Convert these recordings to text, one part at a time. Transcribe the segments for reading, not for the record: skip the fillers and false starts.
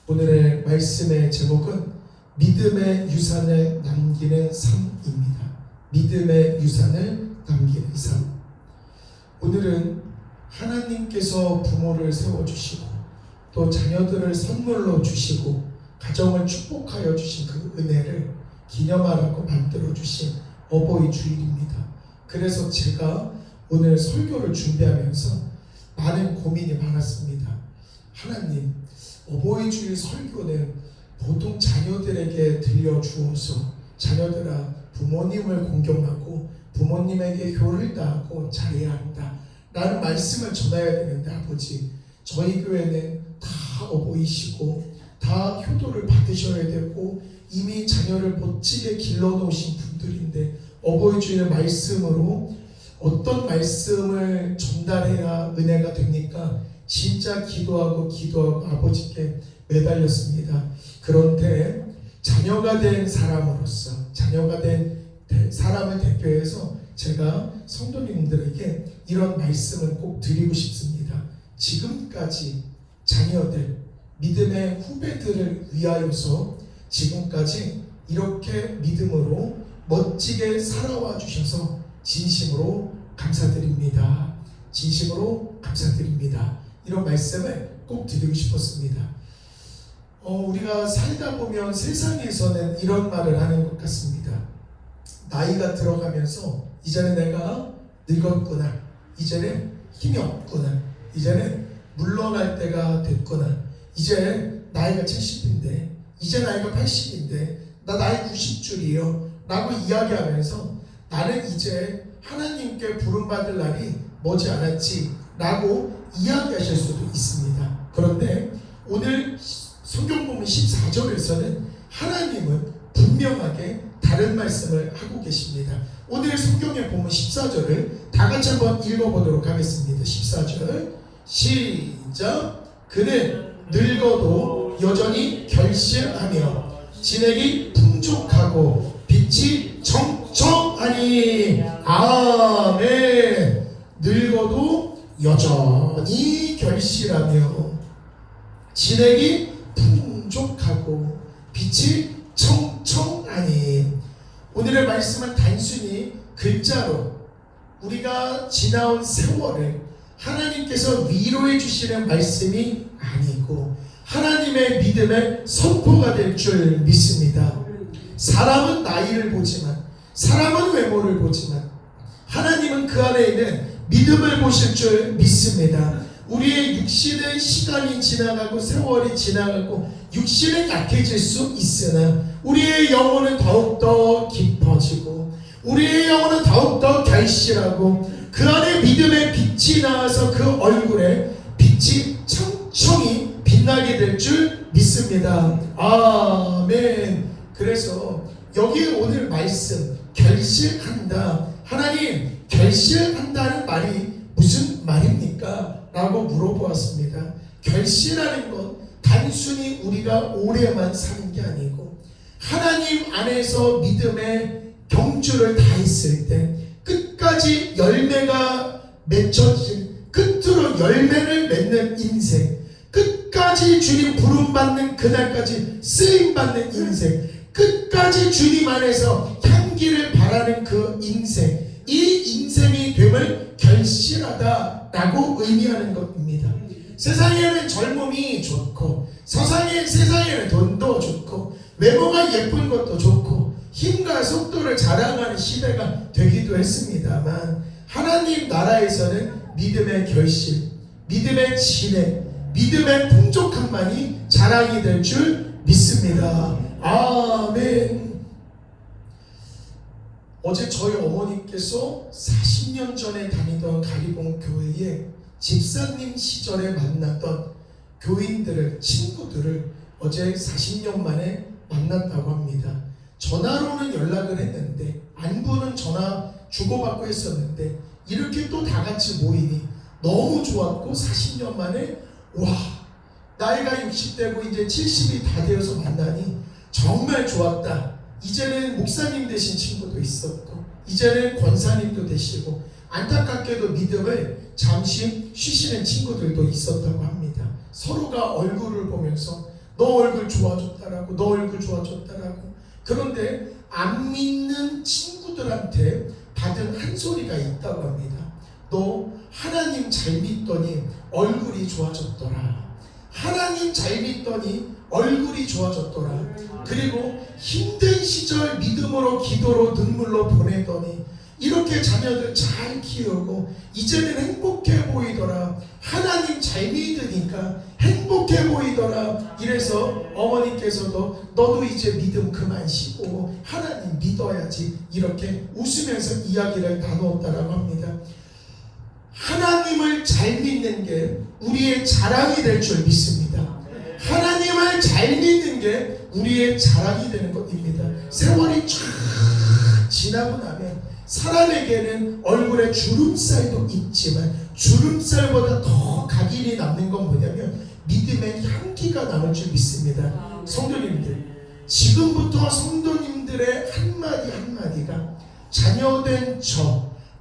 오늘의 말씀의 제목은 믿음의 유산을 남기는 삶입니다. 믿음의 유산을 남기는 삶. 오늘은 하나님께서 부모를 세워주시고 또 자녀들을 선물로 주시고 가정을 축복하여 주신 그 은혜를 기념하라고 만들어 주신 어버이 주일입니다. 그래서 제가 오늘 설교를 준비하면서 많은 고민이 많았습니다. 하나님, 어버이 주일 설교는 보통 자녀들에게 들려주어서 자녀들아 부모님을 공경하고 부모님에게 효를 다하고 잘해야 한다 라는 말씀을 전해야 되는데, 아버지, 저희 교회는 다 어버이시고 다 효도를 받으셔야 되고 이미 자녀를 멋지게 길러놓으신 분들인데 어버이 주일의 말씀으로 어떤 말씀을 전달해야 은혜가 됩니까? 진짜 기도하고 아버지께 매달렸습니다. 그런데 자녀가 된 사람으로서, 자녀가 된 사람을 대표해서 제가 성도님들에게 이런 말씀을 꼭 드리고 싶습니다. 지금까지 자녀들, 믿음의 후배들을 위하여서 지금까지 이렇게 믿음으로 멋지게 살아와 주셔서 진심으로 감사드립니다. 진심으로 감사드립니다. 이런 말씀을 꼭 드리고 싶었습니다. 우리가 살다 보면 세상에서는 이런 말을 하는 것 같습니다. 나이가 들어가면서 이제는 내가 늙었구나, 이제는 힘이 없구나, 이제는 물러날 때가 됐구나, 이제 나이가 70인데, 이제 나이가 80인데 나 나이 90줄이요 라고 이야기하면서 나는 이제 하나님께 부름받을 날이 머지않았지 라고 이야기하실 수도 있습니다. 그런데 오늘 성경본문 14절에서는 하나님은 분명하게 다른 말씀을 하고 계십니다. 오늘 성경의 본문 14절을 다 같이 한번 읽어보도록 하겠습니다. 14절 시작. 그는 늙어도 여전히 결실하며 진액이 풍족하고 빛이 청청하니. 아멘. 늙어도 여전히 결실하며 진액이 풍족하고 빛이 청청하니. 오늘의 말씀은 단순히 글자로 우리가 지나온 세월을 하나님께서 위로해 주시는 말씀이 아니고 하나님의 믿음의 선포가 될 줄 믿습니다. 사람은 나이를 보지만, 사람은 외모를 보지만 하나님은 그 안에 있는 믿음을 보실 줄 믿습니다. 우리의 육신의 시간이 지나가고 세월이 지나가고 육신은 약해질 수 있으나 우리의 영혼은 더욱더 깊어지고 우리의 영혼은 더욱더 결실하고 그 안에 믿음의 빛이 나와서 그 얼굴에 빛이 청청히 빛나게 될 줄 믿습니다. 아멘. 그래서 여기 오늘 말씀 결실한다, 하나님 결실한다는 말이 무슨 말입니까? 라고 물어보았습니다. 결실하는 건 단순히 우리가 오래만 사는 게 아니고 하나님 안에서 믿음의 경주를 다했을 때 끝까지 열매가 맺혀진, 끝으로 열매를 맺는 인생, 끝까지 주님 부름받는 그날까지 쓰임받는 인생, 끝까지 주님 안에서 향기를 바라는 그 인생, 이 인생이 됨을 결실하다라고 의미하는 것입니다. 세상에는 젊음이 좋고 세상에는 돈도 좋고 외모가 예쁜 것도 좋고 힘과 속도를 자랑하는 시대가 되기도 했습니다만 하나님 나라에서는 믿음의 결실, 믿음의 진액, 믿음의 풍족함만이 자랑이 될 줄 믿습니다. 아멘. 어제 저희 어머니께서 40년 전에 다니던 가리봉 교회에 집사님 시절에 만났던 교인들을, 친구들을 어제 40년 만에 만났다고 합니다. 전화로는 연락을 했는데, 안부는 전화 주고받고 했었는데 이렇게 또 다 같이 모이니 너무 좋았고 40년 만에 와, 나이가 60대고 이제 70이 다 되어서 만나니 정말 좋았다. 이제는 목사님 되신 친구도 있었고 이제는 권사님도 되시고 안타깝게도 믿음을 잠시 쉬시는 친구들도 있었다고 합니다. 서로가 얼굴을 보면서 너 얼굴 좋아졌다라고, 너 얼굴 좋아졌다라고. 그런데 안 믿는 친구들한테 받은 한 소리가 있다고 합니다. 너 하나님 잘 믿더니 얼굴이 좋아졌더라. 하나님 잘 믿더니 얼굴이 좋아졌더라. 그리고 힘든 시절 믿음으로, 기도로, 눈물로 보내더니 이렇게 자녀들 잘 키우고 이제는 행복해 보이더라. 하나님 잘 믿으니까 행복해 보이더라. 이래서 어머니께서도 너도 이제 믿음 그만 쉬고 하나님 믿어야지, 이렇게 웃으면서 이야기를 나누었다라고 합니다. 하나님을 잘 믿는 게 우리의 자랑이 될 줄 믿습니다. 하나님을 잘 믿는 게 우리의 자랑이 되는 것입니다. 세월이 쫙 지나고 나면 사람에게는 얼굴에 주름살도 있지만 주름살보다 더 각인이 남는 건 뭐냐면 믿음의 향기가 남을 줄 믿습니다. 성도님들, 지금부터 성도님들의 한마디 한마디가 자녀된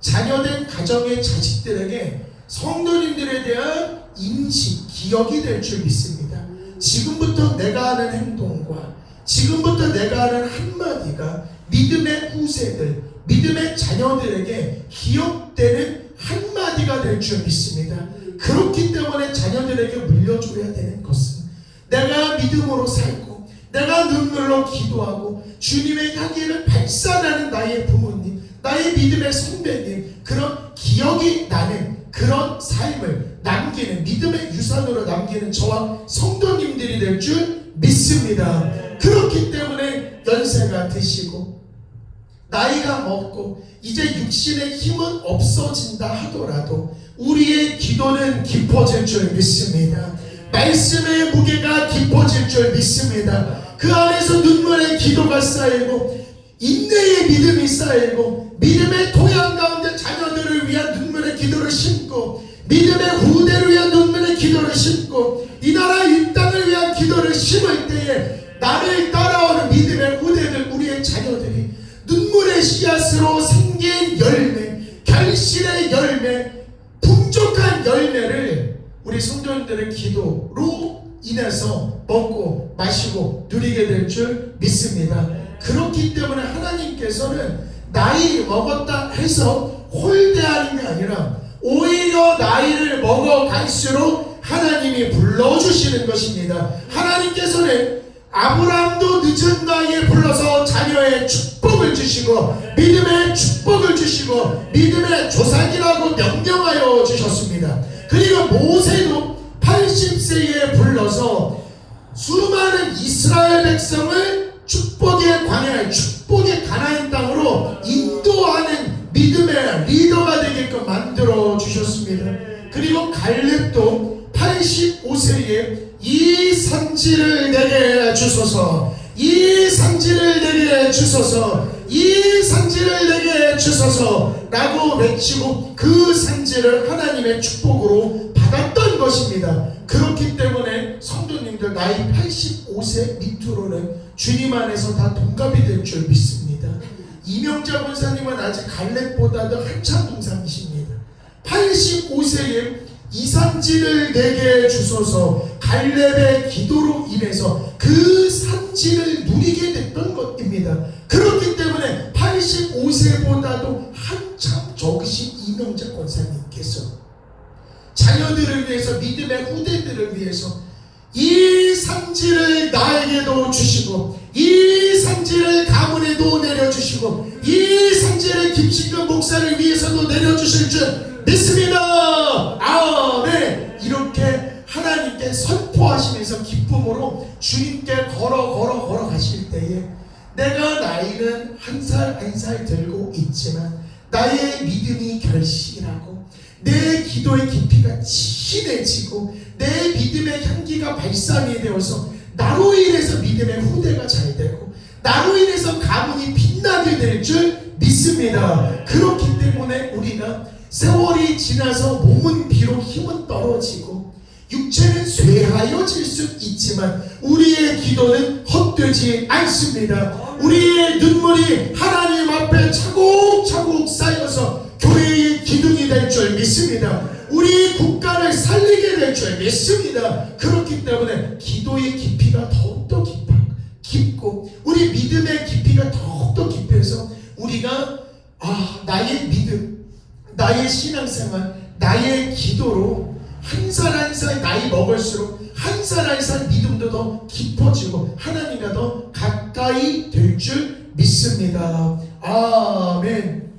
자녀된 가정의 자식들에게 성도님들에 대한 인식, 기억이 될 줄 믿습니다. 지금부터 내가 하는 행동과 지금부터 내가 하는 한마디가 믿음의 후세들, 믿음의 자녀들에게 기억되는 한마디가 될 줄 믿습니다. 그렇기 때문에 자녀들에게 물려줘야 되는 것은 내가 믿음으로 살고 내가 눈물로 기도하고 주님의 향기를 발산하는 나의 부모님, 나의 믿음의 선배님, 그런 기억이 나는 그런 삶을 남기는, 믿음의 유산으로 남기는 저와 성도님들이 될 줄 믿습니다. 그렇기 때문에 연세가 드시고 나이가 먹고 이제 육신의 힘은 없어진다 하더라도 우리의 기도는 깊어질 줄 믿습니다. 말씀의 무게가 깊어질 줄 믿습니다. 그 안에서 눈물의 기도가 쌓이고 인내의 믿음이 쌓이고 믿음의 토양 가운데 자녀들을 위한 눈물의 기도를 심고 믿음의 후대를 위한 눈물의 기도를 심고 이 나라 이 땅을 위한 기도를 심을 때에 나를 따라오는 믿음의 후대들, 우리의 자녀들이 눈물의 씨앗으로 생긴 열매, 결실의 열매, 풍족한 열매를 우리 성도님들의 기도로 인해서 먹고 마시고 누리게 될 줄 믿습니다. 그렇기 때문에 하나님께서는 나이 먹었다 해서 홀대하는 게 아니라 오히려 나이를 먹어갈수록 하나님이 불러주시는 것입니다. 하나님께서는 아브라함도 늦은 나이에 불러서 자녀의 축복을 주시고 믿음의 축복을 주시고 믿음의 조상이라고 명령하여 주셨습니다. 그리고 모세도 80세에 불러서 수많은 이스라엘 백성을 축복의 광야, 축복의 가나안 땅으로 인도하는 믿음의 리더가 되게끔 만들어 주셨습니다. 그리고 갈렙도 85세에 이 산지를 내게 주소서, 이 산지를 내게 주소서, 이 산지를 내게 주소서 라고 외치고 그 산지를 하나님의 축복으로 받았던 것입니다. 그렇기 때문에 성도님들 나이 85세 밑으로는 주님 안에서 다 동갑이 될 줄 믿습니다. 이명자 권사님은 아직 갈렙보다도 한참 동상이십니다. 85세에 이 산지를 내게 주소서, 갈렙의 기도로 인해서 그 산지를 누리게 됐던 것입니다. 그렇기 때문에 85세보다도 한참 적으신 이명자 권사님께서 자녀들을 위해서, 믿음의 후대들을 위해서 이 산지를 나에게도 주시고 이 산지를 가문에도 내려주시고 이 산지를 김신근 목사를 위해서도 내려주실 줄 믿습니다. 아멘. 이렇게 하나님께 선포하시면서 기쁨으로 주님께 걸어 가실 때에 내가 나이는 한 살 들고 있지만 나의 믿음이 결실하고 내 기도의 깊이가 진해지고 내 믿음의 향기가 발산이 되어서 나로 인해서 믿음의 후대가 잘 되고 나로 인해서 가문이 빛나게 될 줄 믿습니다. 그렇기 때문에 우리가 세월이 지나서 몸은 비록 힘은 떨어지고 육체는 쇠하여질 수 있지만 우리의 기도는 헛되지 않습니다. 우리의 눈물이 하나님 앞에 차곡차곡 쌓여서 교회의 기둥이 대통령이 될 줄 믿습니다. 우리 국가를 살리게 될 줄 믿습니다. 그렇기 때문에 기도의 깊이가 더욱더 깊고 우리 믿음의 깊이가 더욱더 깊어서 우리가 나의 믿음, 나의 신앙생활, 나의 기도로 한 살 한 살 나이 먹을수록 한 살 한 살 믿음도 더 깊어지고 하나님과 더 가까이 될 줄 믿습니다. 아멘.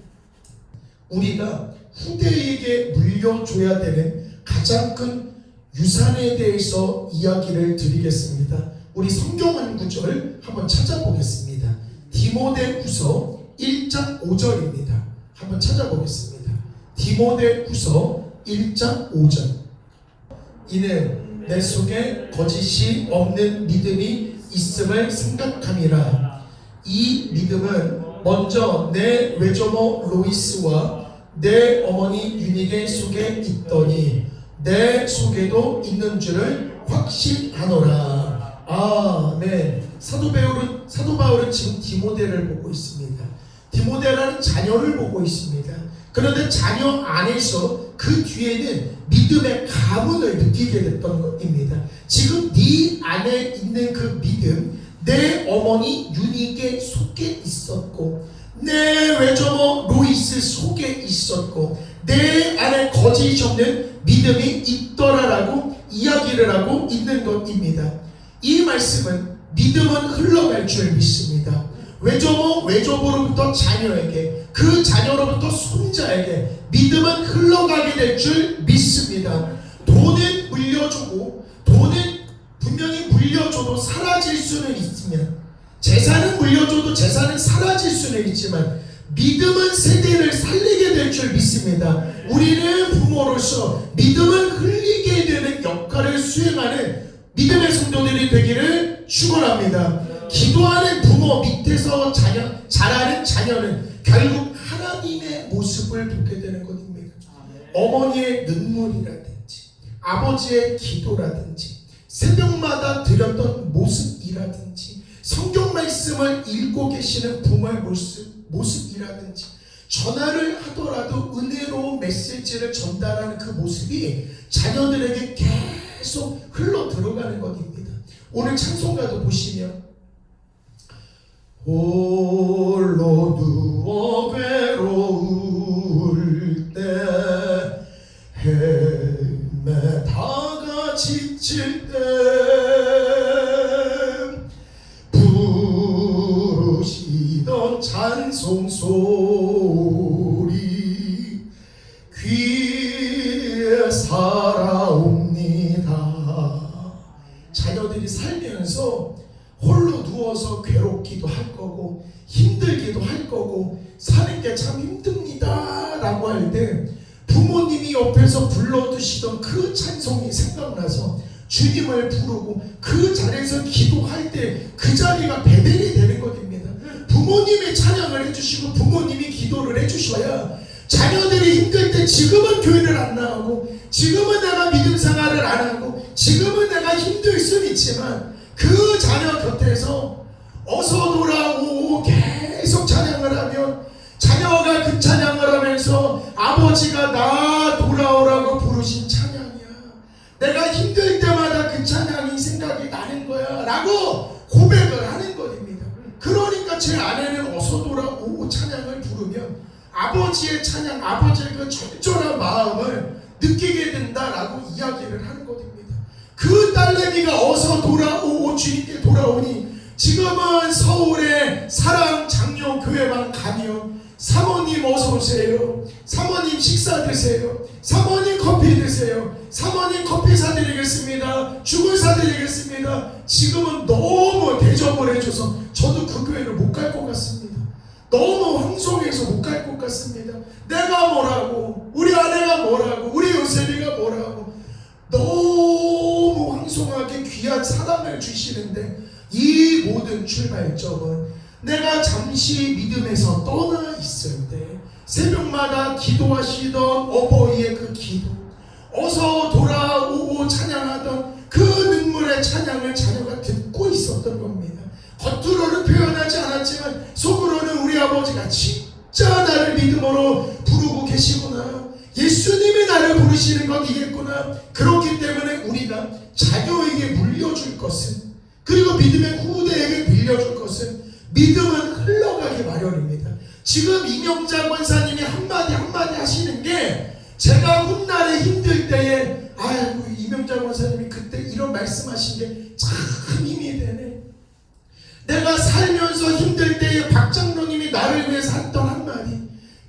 우리가 후대에게 물려줘야 되는 가장 큰 유산에 대해서 이야기를 드리겠습니다. 우리 성경 한 구절 한번 찾아보겠습니다. 디모데후서 1장 5절입니다. 한번 찾아보겠습니다. 디모데후서 1장 5절. 이는 내 속에 거짓이 없는 믿음이 있음을 생각함이라. 이 믿음은 먼저 내 외조모 로이스와 내 어머니 유니게 속에 있더니 내 속에도 있는 줄을 확신하노라. 아멘. 사도 바울은 지금 디모데를 보고 있습니다. 디모데라는 자녀를 보고 있습니다. 그런데 자녀 안에서 그 뒤에는 믿음의 가문을 느끼게 됐던 것입니다. 지금 네 안에 있는 그 믿음, 내 어머니 유니게 속에 있었고 내 외조모 로이스 속에 있었고 내 안에 거짓이 없는 믿음이 있더라라고 이야기를 하고 있는 것입니다. 이 말씀은 믿음은 흘러갈 줄 믿습니다. 외조모로부터 자녀에게, 그 자녀로부터 손자에게 믿음은 흘러가게 될 줄 믿습니다. 돈은 물려주고 돈은 분명히 물려줘도 사라질 수는 있으면, 재산은 물려줘도 재산은 사라질 수는 있지만 믿음은 세대를 살리게 될 줄 믿습니다. 우리는 부모로서 믿음을 흘리게 되는 역할을 수행하는 믿음의 성도들이 되기를 축원합니다. 기도하는 부모 밑에서 자라는 자녀는 결국 하나님의 모습을 보게 되는 것입니다. 어머니의 눈물이라든지 아버지의 기도라든지 새벽마다 드렸던 모습이라든지 성경 말씀을 읽고 계시는 부모의 모습이라든지 전화를 하더라도 은혜로운 메시지를 전달하는 그 모습이 자녀들에게 계속 흘러 들어가는 것입니다. 오늘 찬송가도 보시면 홀로 누워 괴로울 때 헤매다가 지칠 때 부르시던 찬송 소리 귀에 살아옵니다. 자녀들이 살면서 홀로 누워서 괴롭기도 할 거고 힘들기도 할 거고 사는 게 참 힘듭니다 라고 할 때 부모님이 옆에서 불러두시던 그 찬송이 생각나서 주님을 부르고 그 자리에서 기도할 때 그 자리가 베델이 되는 것입니다. 부모님이 찬양을 해주시고 부모님이 기도를 해주셔야 자녀들이 힘들 때 지금은 교회를 안 나가고 지금은 내가 믿음 생활을 안 하고 지금은 내가 힘들 수는 있지만 그 자녀 곁에서 어서 돌아오 계속 찬양을 하면 자녀가 그 찬양을 하면서 아버지가 나 돌아오라고 부르신 찬양이야. 내가 힘들 때마다 그 찬양이 생각이 나는 거야 라고 고백을 하는 것입니다. 그러니까 제 아내는 어서 돌아오 찬양을 부르면 아버지의 찬양, 아버지의 그 절절한 마음을 느끼게 된다라고 이야기를 하는 것입니다. 그 딸내미가 어서 돌아오 주님께 돌아오니 지금은 서울의 사랑 장로 교회만 가면 사모님 어서 오세요, 사모님 식사 드세요, 사모님 커피 드세요, 사모님 커피 사드리겠습니다, 죽을 사드리겠습니다. 지금은 너무 대접을 해줘서 저도 그 교회를 못 갈 것 같습니다. 너무 황송해서 못 갈 것 같습니다. 내가 뭐라고, 우리 아내가 뭐라고, 우리 요셉이가 뭐라고 너무 황송하게 귀한 사랑을 주시는데 이 모든 출발점은 내가 잠시 믿음에서 떠나 있을 때 새벽마다 기도하시던 어버이의 그 기도, 어서 돌아오고 찬양하던 그 눈물의 찬양을 자녀가 듣고 있었던 겁니다. 겉으로는 표현하지 않았지만 속으로는 우리 아버지가 진짜 나를 믿음으로 부르고 계시구나, 예수님이 나를 부르시는 건 이겠구나. 그렇기 때문에 우리가 자녀에게 물려줄 것은, 그리고 믿음의 후대에게 빌려줄 것은 믿음은 흘러가기 마련입니다. 지금 이명자 권사님이 한마디 하시는 게, 제가 훗날에 힘들 때에 아이고 이명자 권사님이 그때 이런 말씀하신 게 참 힘이 되네. 내가 살면서 힘들 때에 박장로님이 나를 위해서 했던 한마디,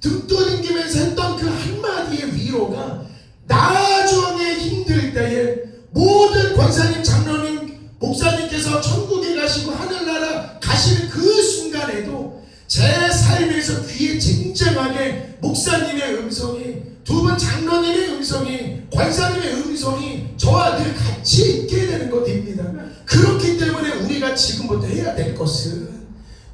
등 떠당기면서 했던 그 한마디의 위로가 나중에 힘들 때에 모든 권사님, 장로님, 목사님께서 천국에 가시고 하늘나라 가시는 그 순간에도 제 삶에서 귀에 쟁쟁하게 목사님의 음성이, 두 분 장로님의 음성이, 권사님의 음성이 저와 늘 같이 있게 되는 것입니다. 그렇기 때문에 우리가 지금부터 해야 될 것은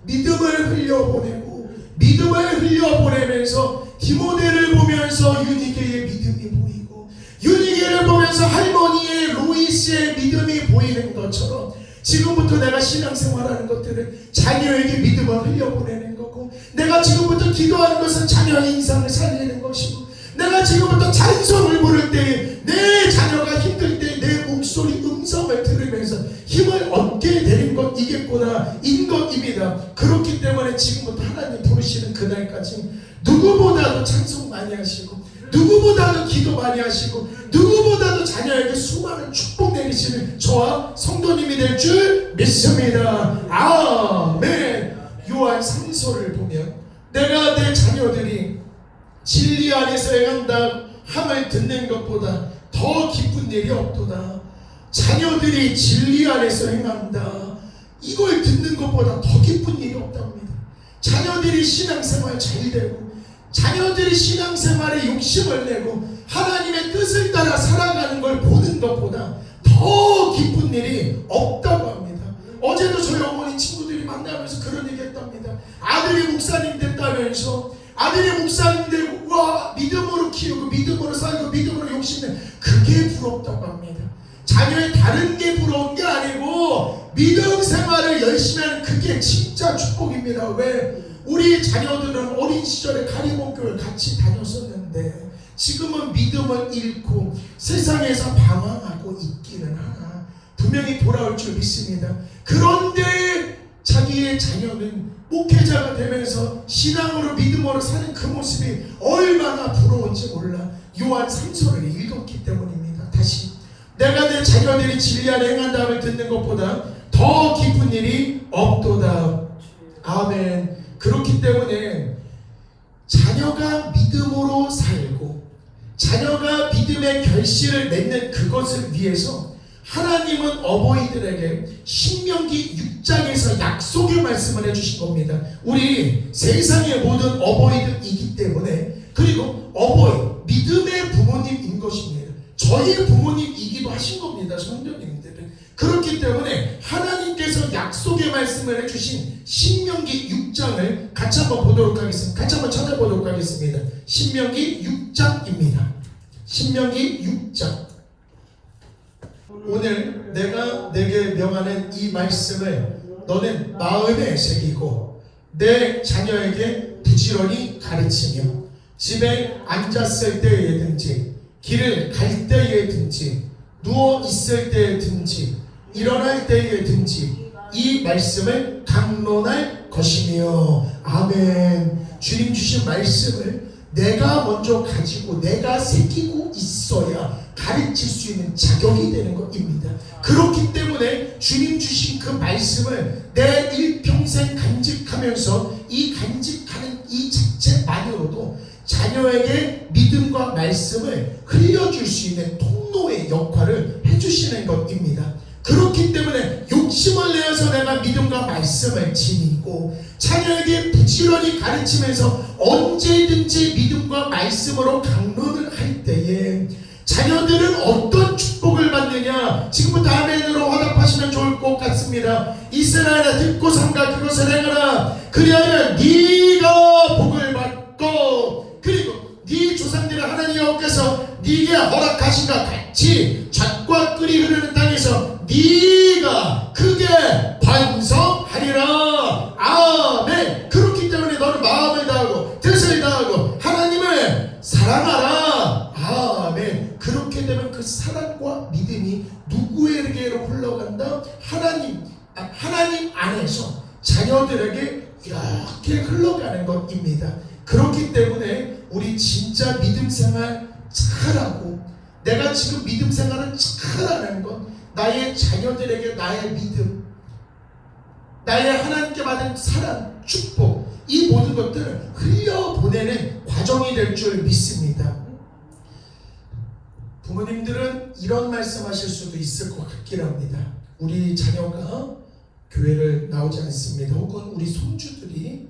믿음을 흘려보내고, 믿음을 흘려보내면서 디모데를 보면서 유니게의 믿음이 보이고, 유니게를 보면서 할머니의 로이스의 믿음이 보이는 것처럼 지금부터 내가 신앙생활하는 것들은 자녀에게 믿음을 흘려보내는 거고, 내가 지금부터 기도하는 것은 자녀의 인상을 살리는 것이고, 내가 지금부터 찬송을 부를 때 내 자녀가 힘들 때 내 목소리 음성을 들으면서 힘을 얻게 되는 것이겠구나, 인 것입니다. 그렇기 때문에 지금부터 하나님 부르시는 그날까지 누구보다도 찬송 많이 하시고, 누구보다도 기도 많이 하시고, 누구보다도 자녀에게 수많은 축복 내리시는 저와 성도님이 될 줄 믿습니다. 아멘. 요한 3서를 보면, 내가 내 자녀들이 진리 안에서 행한다 함을 듣는 것보다 더 기쁜 일이 없도다. 자녀들이 진리 안에서 행한다, 이걸 듣는 것보다 더 기쁜 일이 없답니다. 자녀들이 신앙생활 잘 되고, 자녀들이 신앙생활에 욕심을 내고 하나님의 뜻을 따라 살아가는 걸 보는 것보다 더 기쁜 일이 없다고 합니다. 어제도 저희 어머니 친구들이 만나면서 그런 얘기 했답니다. 아들이 목사님 됐다면서, 아들이 목사님 되고 와 믿음으로 키우고 믿음으로 살고 믿음으로 욕심내, 그게 부럽다고 합니다. 자녀의 다른 게 부러운 게 아니고 믿음 생활을 열심히 하는 그게 진짜 축복입니다. 왜? 우리 자녀들은 어린 시절에 가리봉교를 같이 다녔었는데 지금은 믿음을 잃고 세상에서 방황하고 있기는 하나 분명히 돌아올 줄 믿습니다. 그런데 자기의 자녀는 목회자가 되면서 신앙으로 믿음으로 사는 그 모습이 얼마나 부러운지 몰라 요한 3서를 읽었기 때문입니다. 다시, 내가 내 자녀들이 진리 안에 행한다함을 듣는 것보다 더 기쁜 일이 없도다. 아멘. 그렇기 때문에 자녀가 믿음으로 살고 자녀가 믿음의 결실을 맺는 그것을 위해서 하나님은 어버이들에게 신명기 6장에서 약속의 말씀을 해주신 겁니다. 우리 세상의 모든 어버이들이기 때문에, 그리고 어버이, 믿음의 부모님인 것입니다. 저희 부모님이기도 하신 겁니다. 성도님들은. 그렇기 때문에 하나님께서 약속의 말씀을 해주신 신명기 6장을 같이 한번 보도록 하겠습니다. 같이 한번 찾아보도록 하겠습니다. 신명기 6장입니다. 신명기 6장. 오늘 내가 내게 명하는 이 말씀을 너는 마음에 새기고 내 자녀에게 부지런히 가르치며 집에 앉았을 때에든지 길을 갈 때에든지 누워 있을 때에든지 일어날 때에든지 이 말씀을 강론할 것이며. 아멘. 주님 주신 말씀을 내가 먼저 가지고 내가 새기고 있어야 가르칠 수 있는 자격이 되는 것입니다. 그렇기 때문에 주님 주신 그 말씀을 내 일평생 간직하면서 이 간직하는 이 자체만으로도 자녀에게 믿음과 말씀을 흘려줄 수 있는 통로의 역할을 해주시는 것입니다. 그렇기 때문에 욕심을 내어서 내가 믿음과 말씀을 지니고 자녀에게 부지런히 가르치면서 언제든지 믿음과 말씀으로 강론을 할 때에 자녀들은 어떤 축복을 받느냐, 지금부터 아멘으로 화답하시면 좋을 것 같습니다. 이스라엘아 듣고 삼가 그것을 행하라. 그리하면 네가 복을 받고, 그리고 네 조상들의 하나님 여호와께서 네게 허락하신 것 같이 젖과 꿀이 흐르는 땅에서 네가 크게 번성하리라. 아멘. 그렇기 때문에 너는 마음을 다하고 뜻을 다하고 하나님을 사랑하라. 하나님 안에서 자녀들에게 이렇게 흘러가는 것입니다. 그렇기 때문에 우리 진짜 믿음 생활 잘하고, 내가 지금 믿음 생활을 잘하는 건 나의 자녀들에게 나의 믿음, 나의 하나님께 받은 사랑, 축복, 이 모든 것들을 흘려보내는 과정이 될 줄 믿습니다. 부모님들은 이런 말씀하실 수도 있을 것 같긴 합니다. 우리 자녀가 교회를 나오지 않습니다. 혹은 우리 손주들이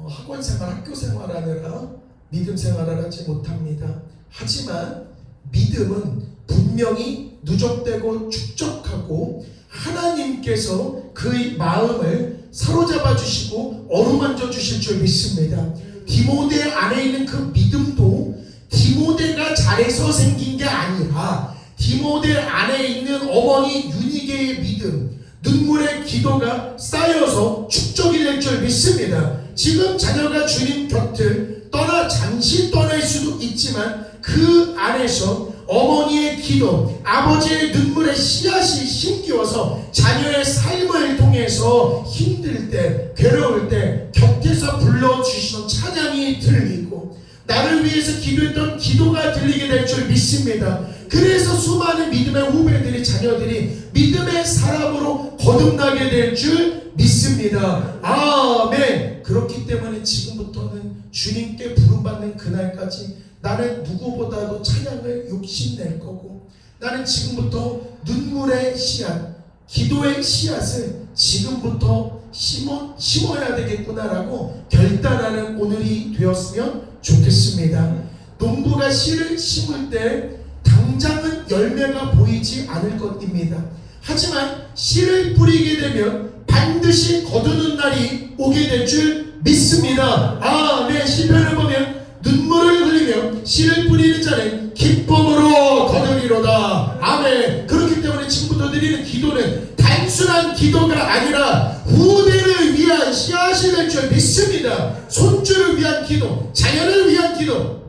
학원 생활, 학교 생활하느라 믿음 생활을 하지 못합니다. 하지만 믿음은 분명히 누적되고 축적하고 하나님께서 그의 마음을 사로잡아 주시고 어루만져 주실 줄 믿습니다. 디모데 안에 있는 그 믿음도 디모데가 잘해서 생긴 게 아니라 디모데 안에 있는 어머니 유니게의 믿음, 눈물의 기도가 쌓여서 축적이 될 줄 믿습니다. 지금 자녀가 주님 곁을 잠시 떠날 수도 있지만 그 안에서 어머니의 기도, 아버지의 눈물의 씨앗이 심기어서 자녀의 삶을 통해서 힘들 때, 괴로울 때 곁에서 불러주시는 찬양이 들리고 나를 위해서 기도했던 기도가 들리게 될 줄 믿습니다. 그래서 수많은 믿음의 후배들이, 자녀들이 믿음의 사람으로 거듭나게 될 줄 믿습니다. 아멘. 그렇기 때문에 지금부터는 주님께 부름받는 그날까지 나는 누구보다도 찬양을 욕심낼 거고, 나는 지금부터 눈물의 씨앗, 기도의 씨앗을 지금부터 심어야 되겠구나라고 결단하는 오늘이 되었으면 좋겠습니다. 농부가 씨를 심을 때 당장은 열매가 보이지 않을 것입니다. 하지만 씨를 뿌리게 되면 반드시 거두는 날이 오게 될 줄 믿습니다. 아멘. 시편을 보면 눈물을 흘리며 씨를 뿌리는 자는 기쁨으로 거두리로다. 아멘. 그렇기 때문에 지금부터 드리는 기도는 단순한 기도가 아니라 후대를 위한 씨앗이 될 줄 믿습니다. 손주를 위한 기도, 자녀를 위한 기도,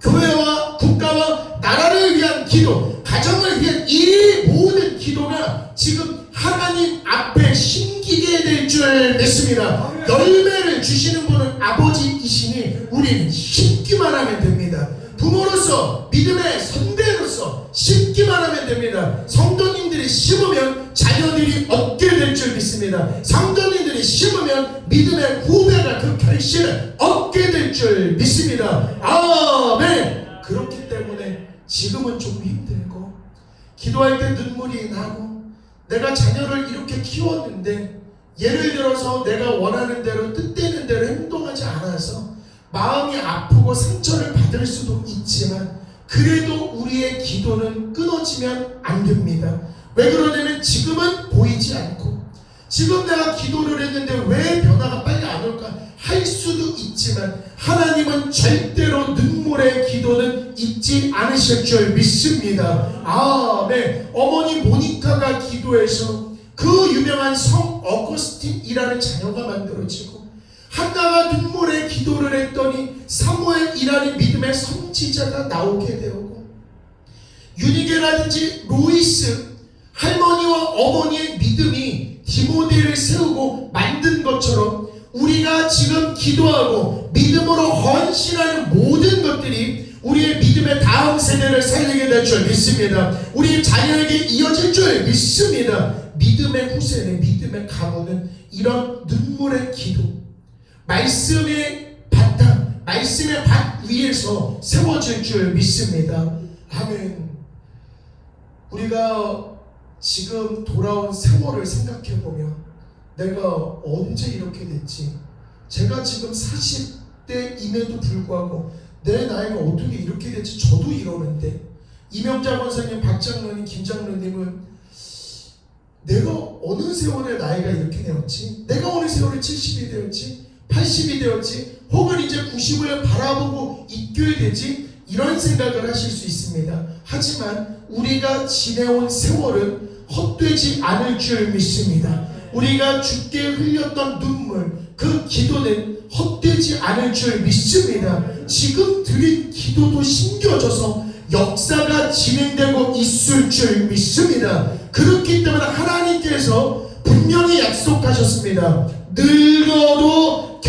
교회와 국가와 나라를 위한 기도, 가정을 위한 이 모든 기도가 지금 하나님 앞에 심기게 될 줄 믿습니다. 열매를 주시는 분은 아버지이시니 우리는 심기만 하면 됩니다. 부모로서, 믿음의 선배로서 심기만 하면 됩니다. 성도님들이 심으면 자녀들이 얻게 될 줄 믿습니다. 성도님들이 심으면 믿음의 후배가 그 결실을 얻게 될 줄 믿습니다. 아멘. 그렇기 때문에 지금은 조금 힘들고, 기도할 때 눈물이 나고, 내가 자녀를 이렇게 키웠는데 예를 들어서 내가 원하는 대로 뜻되는 대로 행동하지 않아서 마음이 아프고 상처를 받을 수도 있지만, 그래도 우리의 기도는 끊어지면 안 됩니다. 왜 그러냐면 지금은 보이지 않고, 지금 내가 기도를 했는데 왜 변화가 빨리 안 올까 할 수도 있지만 하나님은 절대로 눈물의 기도는 잊지 않으실 줄 믿습니다. 아멘. 어머니 모니카가 기도해서 그 유명한 성 어거스틴이라는 자녀가 만들어지고, 한나가 눈물의 기도를 했더니 사무엘이라는 믿음의 선지자가 나오게 되고, 유니게라든지 로이스 할머니와 어머니의 믿음이 디모데를 세우고 만든 것처럼 우리가 지금 기도하고 믿음으로 헌신하는 모든 것들이 우리의 믿음의 다음 세대를 살리게 될 줄 믿습니다. 우리 자녀에게 이어질 줄 믿습니다. 믿음의 후세는, 믿음의 가문은 이런 눈물의 기도, 말씀의 바탕, 말씀의 밭 위에서 세워질 줄 믿습니다. 아멘. 우리가 지금 돌아온 세월을 생각해보면 내가 언제 이렇게 됐지? 제가 지금 40대임에도 불구하고 내 나이가 어떻게 이렇게 됐지? 저도 이러는데, 이명자 권사님, 박장로님, 김장로님은 내가 어느 세월에 나이가 이렇게 되었지? 내가 어느 세월에 70이 되었지? 80이 되었지? 혹은 이제 90을 바라보고 있게 되지? 이런 생각을 하실 수 있습니다. 하지만 우리가 지내온 세월은 헛되지 않을 줄 믿습니다. 우리가 주께 흘렸던 눈물, 그 기도는 헛되지 않을 줄 믿습니다. 지금 드린 기도도 심겨져서 역사가 진행되고 있을 줄 믿습니다. 그렇기 때문에 하나님께서 분명히 약속하셨습니다. 늙어도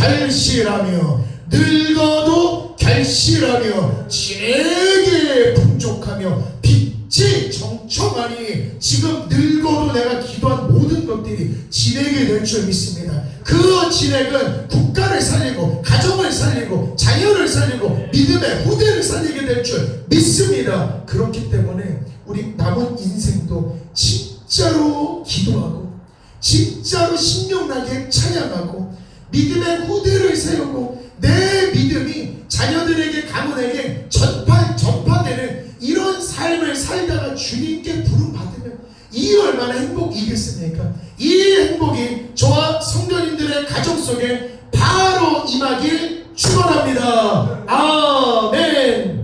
결실하며 진에게 풍족하며 빛이 정청하니, 지금 늙어도 내가 기도한 모든 것들이 진에게 될 줄 믿습니다. 그 진액은 국가를 살리고 가정을 살리고 자녀를 살리고 믿음의 후대를 살리게 될 줄 믿습니다. 그렇기 때문에 우리 남은 인생도 진짜로 기도하고 진짜로 신명나게 찬양하고 믿음의 후대를 세우고 내 믿음이 자녀들에게 가문에게 전파되는 이런 삶을 살다가 주님께 부름받으면 이 얼마나 행복이겠습니까? 이 행복이 저와 성도님들의 가정 속에 바로 임하길 축원합니다. 아멘.